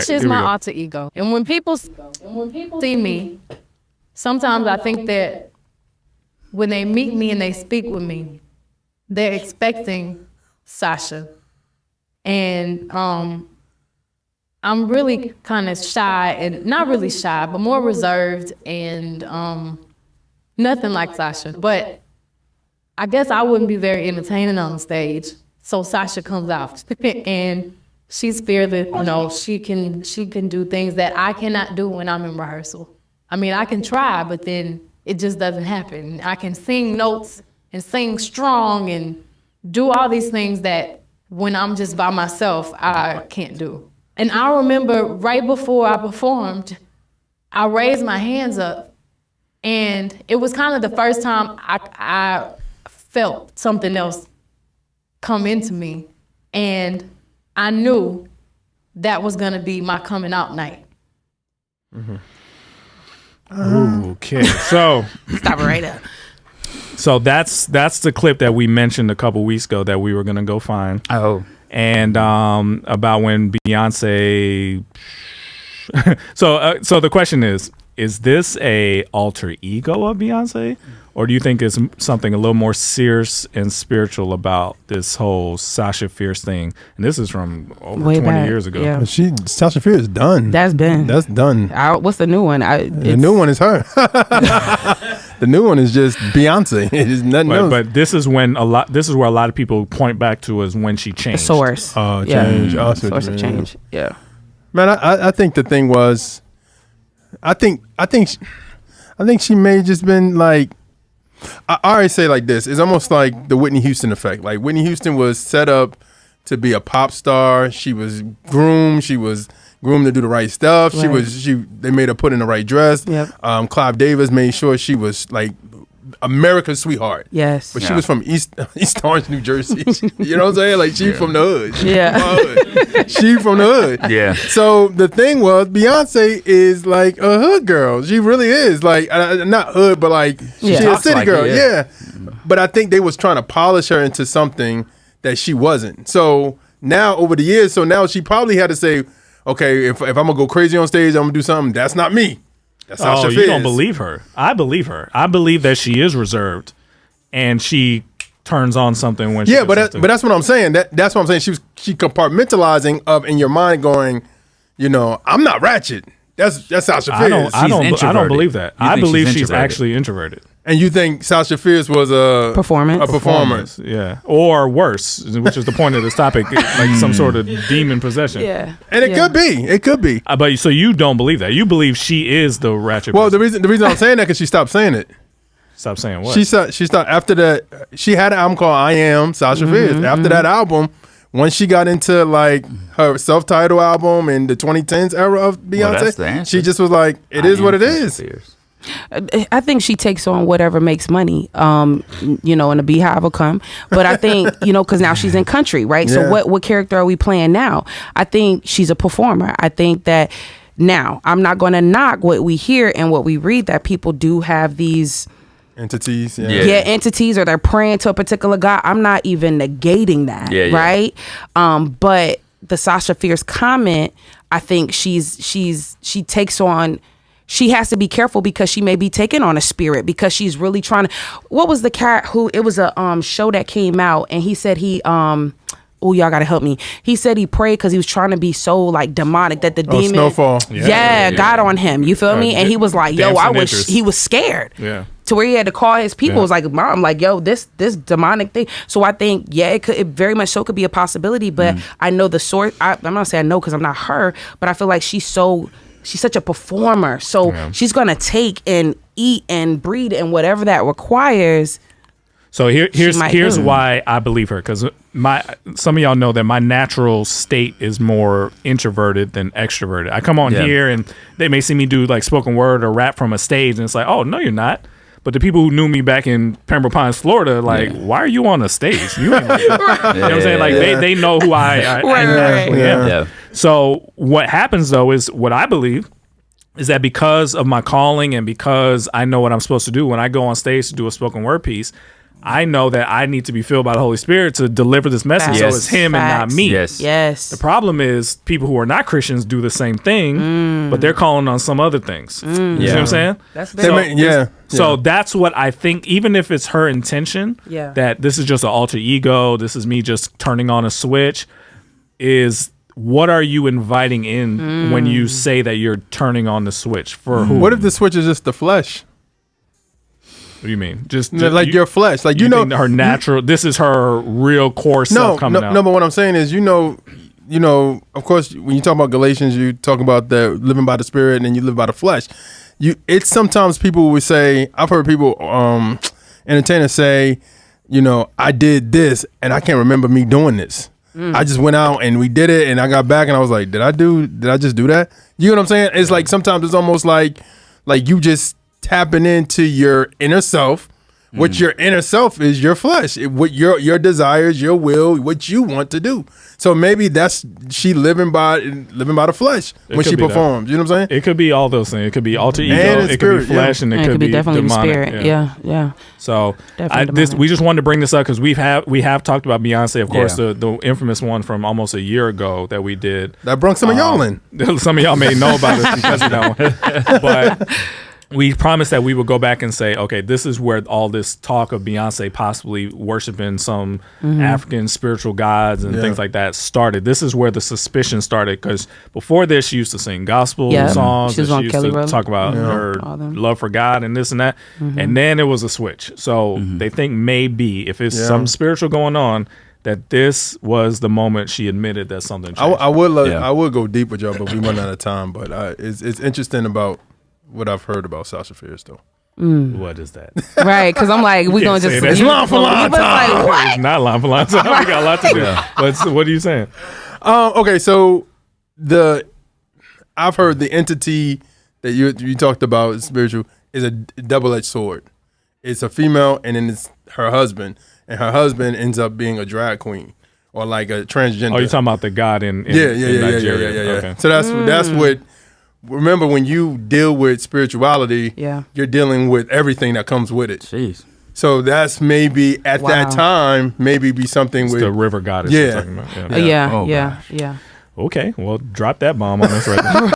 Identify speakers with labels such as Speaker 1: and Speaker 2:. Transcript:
Speaker 1: Sasha is my alter ego. And when people see me, sometimes I think that when they meet me and they speak with me, they're expecting Sasha. And I'm really kind of shy, and not really shy, but more reserved and nothing like Sasha. But I guess I wouldn't be very entertaining on stage. So Sasha comes out and she's fearless. You know, she can do things that I cannot do when I'm in rehearsal. I mean, I can try, but then it just doesn't happen. I can sing notes and sing strong and do all these things that when I'm just by myself, I can't do. And I remember right before I performed, I raised my hands up, and it was kind of the first time I felt something else come into me, and I knew that was gonna be my coming out night.
Speaker 2: Mm-hmm. Okay, so
Speaker 3: stop it right there.
Speaker 2: So that's the clip that we mentioned a couple weeks ago that we were gonna go find.
Speaker 4: Oh.
Speaker 2: And about when Beyonce. So the question is this a alter ego of Beyonce, or do you think it's something a little more serious and spiritual about this whole Sasha Fierce thing? And this is from over 20 years ago.
Speaker 5: Yeah. Sasha Fierce is done.
Speaker 3: That's
Speaker 5: done.
Speaker 3: What's the new one?
Speaker 5: The new one is her. The new one is just Beyonce. It is nothing else.
Speaker 2: But this is where a lot of people point back to is when she changed.
Speaker 3: The source.
Speaker 5: Oh, change.
Speaker 3: Yeah. Source of change. Yeah.
Speaker 5: Man, I think the thing was, I think she may have just been like, I already say like this. It's almost like the Whitney Houston effect. Like Whitney Houston was set up to be a pop star. She was groomed. She was groomed to do the right stuff. Right. They made her put in the right dress.
Speaker 3: Yep.
Speaker 5: Clive Davis made sure she was like America's sweetheart.
Speaker 3: Yes.
Speaker 5: But she was from East Orange, New Jersey. You know what I'm saying? Like she from the hood. She from the hood.
Speaker 4: Yeah.
Speaker 5: So the thing was, Beyonce is like a hood girl. She really is. Like not hood, but like she's a city
Speaker 4: like
Speaker 5: girl.
Speaker 4: it,
Speaker 5: yeah. But I think they was trying to polish her into something that she wasn't. So now over the years, now she probably had to say, okay, if I'm gonna go crazy on stage, I'm gonna do something. That's not me. That's Sasha Fierce.
Speaker 2: You don't believe her. I believe her. I believe that she is reserved, and she turns on something when she.
Speaker 5: Yeah, but that's what I'm saying. That's what I'm saying. She compartmentalizing of in your mind, going, you know, I'm not ratchet. That's Sasha Fierce.
Speaker 2: I don't believe that. I believe she's actually introverted.
Speaker 5: And you think Sasha Fierce was a performance?
Speaker 2: Yeah, or worse, which is the point of this topic, like some sort of demon possession.
Speaker 3: Yeah,
Speaker 5: and it could be.
Speaker 2: But so you don't believe that? You believe she is the ratchet?
Speaker 5: Well, the reason I'm saying that because she stopped saying it.
Speaker 2: Stop saying what?
Speaker 5: She stopped after that. She had an album called "I Am Sasha Fierce." After that album, once she got into like her self-titled album in the 2010s era of Beyonce, she just was like, "It is what it is."
Speaker 3: I think she takes on whatever makes money, and the Beehive will come. But I think, because now she's in country, right? Yeah. So what character are we playing now? I think she's a performer. I think that now I'm not going to knock what we hear and what we read, that people do have these
Speaker 5: entities.
Speaker 3: Entities, or they're praying to a particular God. I'm not even negating that, right? But the Sasha Fierce comment, I think she takes on. She has to be careful because she may be taking on a spirit, because she's really trying to. What was the cat who? It was a show that came out, and he said y'all gotta help me. He said he prayed because he was trying to be so like demonic that the demon
Speaker 5: Snowfall
Speaker 3: got on him. You feel me? And he was like, yo, I wish he was scared.
Speaker 2: Yeah.
Speaker 3: To where he had to call his people. It was like, Mom, like, yo, this demonic thing. So I think, it very much so could be a possibility. But I know the source. I'm not saying I know because I'm not her, but I feel like she's such a performer. So she's going to take and eat and breed and whatever that requires.
Speaker 2: So here's why I believe her, because some of y'all know that my natural state is more introverted than extroverted. I come on here and they may see me do like spoken word or rap from a stage, and it's like, oh, no, you're not. But the people who knew me back in Pembroke Pines, Florida, like, why are you on a stage? You ain't you know what I'm saying? Like, they know who I naturally am. Yeah. So what happens, though, is what I believe is that because of my calling and because I know what I'm supposed to do, when I go on stage to do a spoken word piece, I know that I need to be filled by the Holy Spirit to deliver this message. So it's him and not me.
Speaker 3: Yes.
Speaker 2: The problem is people who are not Christians do the same thing, but they're calling on some other things. You see what I'm saying?
Speaker 3: That's big.
Speaker 2: So that's what I think, even if it's her intention, that this is just an alter ego, this is me just turning on a switch, is what are you inviting in when you say that you're turning on the switch? For who?
Speaker 5: What if the switch is just the flesh?
Speaker 2: What do you mean? Just
Speaker 5: like your flesh, like you know,
Speaker 2: her natural. This is her real core self coming out.
Speaker 5: No, but what I'm saying is, you know, of course, when you talk about Galatians, you talk about the living by the Spirit, and then you live by the flesh. It's sometimes people would say, I've heard people, entertainers say, you know, I did this, and I can't remember me doing this. I just went out and we did it, and I got back, and I was like, did I just do that? You know what I'm saying? It's like sometimes it's almost like you just tapping into your inner self. What your inner self is your flesh, what your desires, your will, what you want to do. So maybe that's she living by the flesh when she performs. You know what I'm saying?
Speaker 2: It could be all those things. It could be alter ego, it could be flesh, and it could be
Speaker 3: definitely
Speaker 2: demonic.
Speaker 3: Spirit. Yeah.
Speaker 2: So we just wanted to bring this up because we have talked about Beyonce, of course, the infamous one from almost a year ago that we did.
Speaker 5: That brought some of y'all in.
Speaker 2: Some of y'all may know about it because of that one, but. We promised that we would go back and say, okay, this is where all this talk of Beyonce possibly worshiping some African spiritual gods and things like that started. This is where the suspicion started, because before this, she used to sing gospel songs. She used to talk about her love for God and this and that. And then it was a switch. So they think maybe if it's some spiritual going on, that this was the moment she admitted that something changed.
Speaker 5: I would go deep with y'all, but we run out of time. But it's interesting about what I've heard about Sasha Fierce, though.
Speaker 2: What is that?
Speaker 3: Right, because I'm like, we're going to just...
Speaker 5: It's long for long time.
Speaker 3: Like, what?
Speaker 2: It's not long for long time. We got a lot to do. What are you saying?
Speaker 5: Okay, so I've heard the entity that you talked about, spiritual, is a double-edged sword. It's a female, and then it's her husband, and her husband ends up being a drag queen or like a transgender.
Speaker 2: Oh, you're talking about the god in Nigeria.
Speaker 5: Yeah.
Speaker 2: Okay.
Speaker 5: So that's what... Remember, when you deal with spirituality, you're dealing with everything that comes with it.
Speaker 4: Jeez.
Speaker 5: So that's maybe at that time, maybe be something with
Speaker 2: the river goddess.
Speaker 5: Yeah.
Speaker 2: You're talking about.
Speaker 3: Yeah.
Speaker 2: Okay, well, drop that bomb on us right now.